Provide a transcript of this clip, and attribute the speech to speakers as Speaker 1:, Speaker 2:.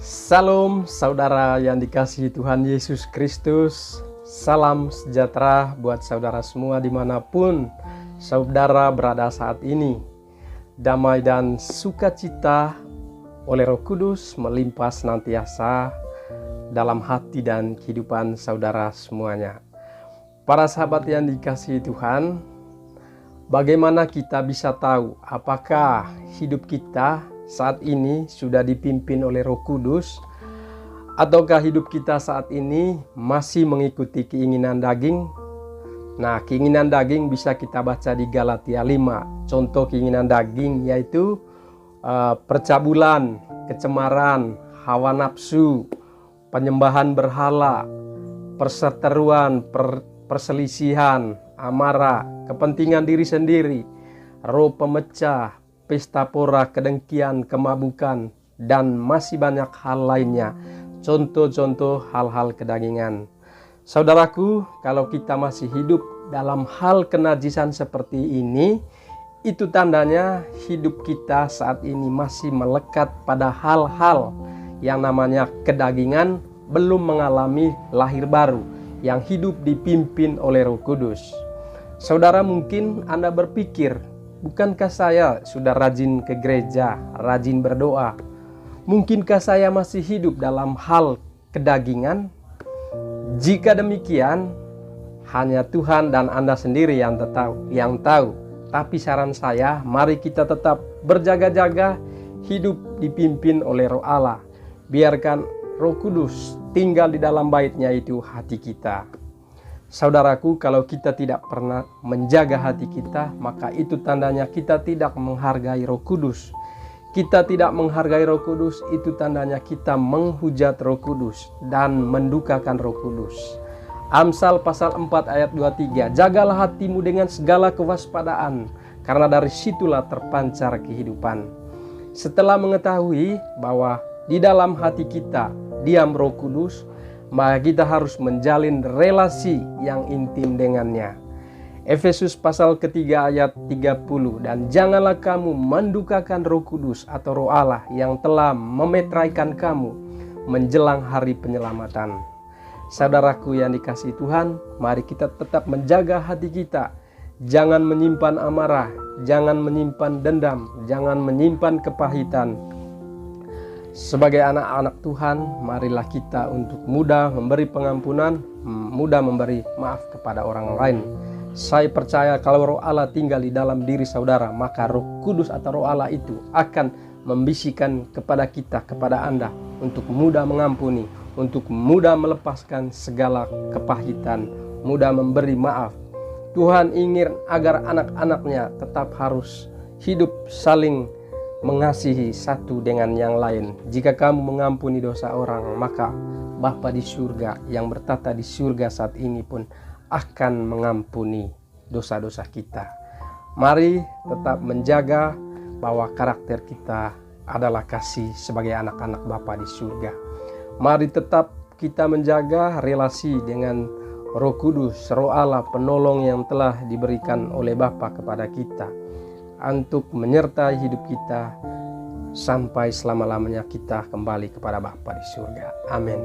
Speaker 1: Salam saudara yang dikasihi Tuhan Yesus Kristus. Salam sejahtera buat saudara semua dimanapun saudara berada saat ini. Damai dan sukacita oleh Roh Kudus melimpah senantiasa dalam hati dan kehidupan saudara semuanya. Para sahabat yang dikasihi Tuhan, bagaimana kita bisa tahu apakah hidup kita saat ini sudah dipimpin oleh Roh Kudus, ataukah hidup kita saat ini masih mengikuti keinginan daging? Nah, keinginan daging bisa kita baca di Galatia 5. Contoh keinginan daging yaitu percabulan, kecemaran, hawa nafsu, penyembahan berhala, perseteruan, perselisihan, amarah, kepentingan diri sendiri, roh pemecah, pesta pora, kedengkian, kemabukan, dan masih banyak hal lainnya. Contoh-contoh hal-hal kedagingan. Saudaraku, kalau kita masih hidup dalam hal kenajisan seperti ini, itu tandanya hidup kita saat ini masih melekat pada hal-hal yang namanya kedagingan, belum mengalami lahir baru, yang hidup dipimpin oleh Roh Kudus. Saudara, mungkin Anda berpikir, bukankah saya sudah rajin ke gereja, rajin berdoa? Mungkinkah saya masih hidup dalam hal kedagingan? Jika demikian, hanya Tuhan dan Anda sendiri yang tahu. Tapi saran saya, mari kita tetap berjaga-jaga, hidup dipimpin oleh Roh Allah. Biarkan Roh Kudus tinggal di dalam bait-Nya, itu hati kita. Saudaraku, kalau kita tidak pernah menjaga hati kita, maka itu tandanya kita tidak menghargai Roh Kudus. Kita tidak menghargai Roh Kudus, itu tandanya kita menghujat Roh Kudus dan mendukakan Roh Kudus. Amsal pasal 4 ayat 23, jagalah hatimu dengan segala kewaspadaan, karena dari situlah terpancar kehidupan. Setelah mengetahui bahwa di dalam hati kita diam Roh Kudus, maka kita harus menjalin relasi yang intim dengannya. Efesus pasal ketiga ayat 30, dan janganlah kamu mendukakan Roh Kudus atau Roh Allah yang telah memetraikan kamu menjelang hari penyelamatan. Saudaraku yang dikasihi Tuhan, mari kita tetap menjaga hati kita. Jangan menyimpan amarah, jangan menyimpan dendam, jangan menyimpan kepahitan. Sebagai anak-anak Tuhan, marilah kita untuk mudah memberi pengampunan, mudah memberi maaf kepada orang lain. Saya percaya kalau Roh Allah tinggal di dalam diri saudara, maka Roh Kudus atau Roh Allah itu akan membisikkan kepada kita, kepada Anda, untuk mudah mengampuni, untuk mudah melepaskan segala kepahitan, mudah memberi maaf. Tuhan ingin agar anak-anaknya tetap harus hidup saling mengasihi satu dengan yang lain. Jika kamu mengampuni dosa orang, maka Bapa di surga yang bertata di surga saat ini pun akan mengampuni dosa-dosa kita. Mari tetap menjaga bahwa karakter kita adalah kasih sebagai anak-anak Bapa di surga. Mari tetap kita menjaga relasi dengan Roh Kudus, Roh Allah, penolong yang telah diberikan oleh Bapa kepada kita, untuk menyertai hidup kita sampai selama-lamanya kita kembali kepada Bapa di surga. Amin.